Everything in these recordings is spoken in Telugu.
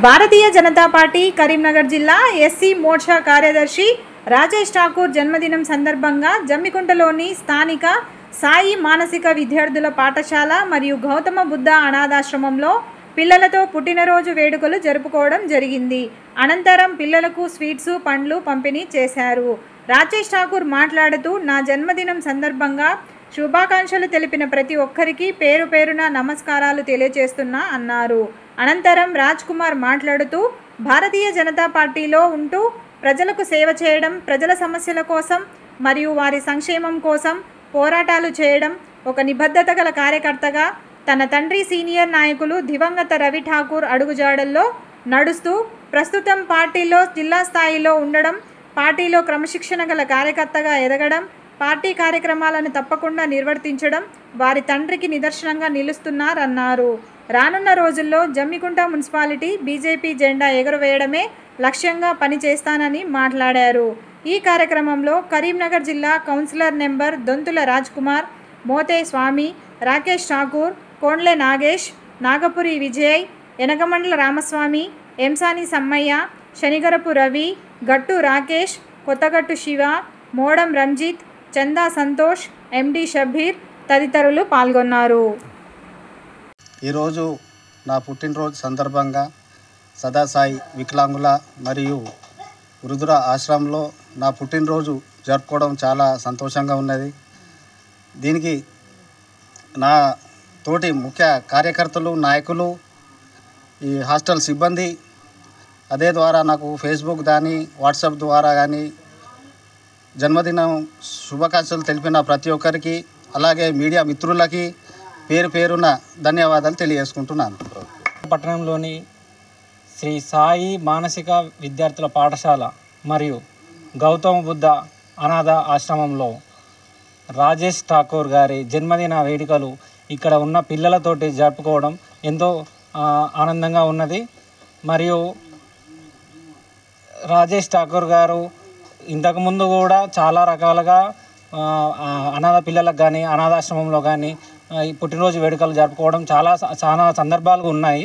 భారతీయ జనతా పార్టీ కరీంనగర్ జిల్లా ఎస్సీ మోర్చా కార్యదర్శి రాజేష్ ఠాకూర్ జన్మదినం సందర్భంగా జమ్మికుంటలోని స్థానిక సాయి మానసిక విద్యార్థుల పాఠశాల మరియు గౌతమ బుద్ధ అనాథాశ్రమంలో పిల్లలతో పుట్టినరోజు వేడుకలు జరుపుకోవడం జరిగింది. అనంతరం పిల్లలకు స్వీట్స్, పండ్లు పంపిణీ చేశారు. రాజేష్ ఠాకూర్ మాట్లాడుతూ, నా జన్మదినం సందర్భంగా శుభాకాంక్షలు తెలిపిన ప్రతి ఒక్కరికి పేరు పేరున నమస్కారాలు తెలియజేస్తున్నా అన్నారు. అనంతరం రాజ్ కుమార్ మాట్లాడుతూ, భారతీయ జనతా పార్టీలో ఉంటూ ప్రజలకు సేవ చేయడం, ప్రజల సమస్యల కోసం మరియు వారి సంక్షేమం కోసం పోరాటాలు చేయడం, ఒక నిబద్ధత గల కార్యకర్తగా తన తండ్రి సీనియర్ నాయకులు దివంగత రవి ఠాకూర్ అడుగుజాడల్లో నడుస్తూ ప్రస్తుతం పార్టీలో జిల్లా స్థాయిలో ఉండడం, పార్టీలో క్రమశిక్షణ గల కార్యకర్తగా ఎదగడం, పార్టీ కార్యక్రమాలను తప్పకుండా నిర్వర్తించడం వారి తండ్రికి నిదర్శనంగా నిలుస్తున్నారన్నారు. రానున్న రోజుల్లో జమ్మికుంట మున్సిపాలిటీ బీజేపీ జెండా ఎగురవేయడమే లక్ష్యంగా పనిచేస్తానని మాట్లాడారు. ఈ కార్యక్రమంలో కరీంనగర్ జిల్లా కౌన్సిలర్ నెంబర్ దొంతుల రాజ్ కుమార్, మోతే స్వామి, రాకేష్ ఠాకూర్, కోండ్లే నాగేష్, నాగపురి విజయ్, ఎనగమండల రామస్వామి, ఎంసాని సమ్మయ్య, శనిగరపు రవి, గట్టు రాకేష్, కొత్తగట్టు శివ, మోడం రంజిత్, చందా సంతోష్, ఎండి షబీర్ తదితరులు పాల్గొన్నారు. ఈరోజు నా పుట్టినరోజు సందర్భంగా సదాసాయి వికలాంగుల మరియు వృద్ధుల ఆశ్రమంలో నా పుట్టినరోజు జరుపుకోవడం చాలా సంతోషంగా ఉన్నది. దీనికి నా తోటి ముఖ్య కార్యకర్తలు, నాయకులు, ఈ హాస్టల్ సిబ్బంది, అదే ద్వారా నాకు ఫేస్బుక్ కానీ వాట్సాప్ ద్వారా కానీ జన్మదినం శుభాకాంక్షలు తెలిపిన ప్రతి ఒక్కరికి, అలాగే మీడియా మిత్రులకి పేరు పేరున ధన్యవాదాలు తెలియజేసుకుంటున్నాను. పట్టణంలోని శ్రీ సాయి మానసిక విద్యార్థుల పాఠశాల మరియు గౌతమ బుద్ధ అనాథ ఆశ్రమంలో రాజేష్ ఠాకూర్ గారి జన్మదిన వేడుకలు ఇక్కడ ఉన్న పిల్లలతోటి జరుపుకోవడం ఎంతో ఆనందంగా ఉన్నది. మరియు రాజేష్ ఠాకూర్ గారు ఇంతకుముందు కూడా చాలా రకాలుగా అనాథ పిల్లలకు కానీ అనాథాశ్రమంలో కానీ ఈ పుట్టినరోజు వేడుకలు జరుపుకోవడం చాలా సందర్భాలు ఉన్నాయి.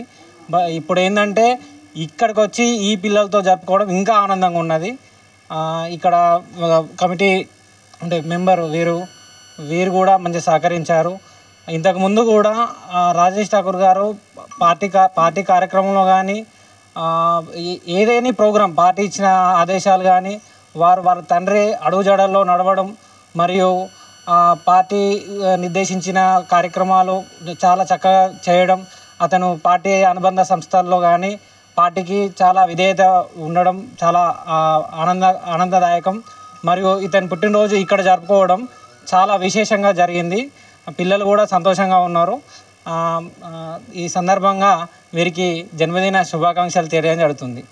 ఇప్పుడు ఏంటంటే ఇక్కడికి వచ్చి ఈ పిల్లలతో జరుపుకోవడం ఇంకా ఆనందంగా ఉన్నది. ఇక్కడ కమిటీ అంటే మెంబర్ వీరు కూడా మంచి సహకరించారు. ఇంతకుముందు కూడా రాజేష్ ఠాకూర్ గారు పార్టీ కార్యక్రమంలో కానీ ఏదైనా ప్రోగ్రాం పార్టీ ఇచ్చిన ఆదేశాలు కానీ వారి తండ్రి అడుగుజాడల్లో నడవడం మరియు పార్టీ నిర్దేశించిన కార్యక్రమాలు చాలా చక్కగా చేయడం, అతను పార్టీ అనుబంధ సంస్థల్లో కానీ పార్టీకి చాలా విధేయత ఉండడం చాలా ఆనందదాయకం. మరియు ఇతని పుట్టినరోజు ఇక్కడ జరుపుకోవడం చాలా విశేషంగా జరిగింది. పిల్లలు కూడా సంతోషంగా ఉన్నారు. ఈ సందర్భంగా వీరికి జన్మదిన శుభాకాంక్షలు తెలియజేయడం జరుగుతుంది.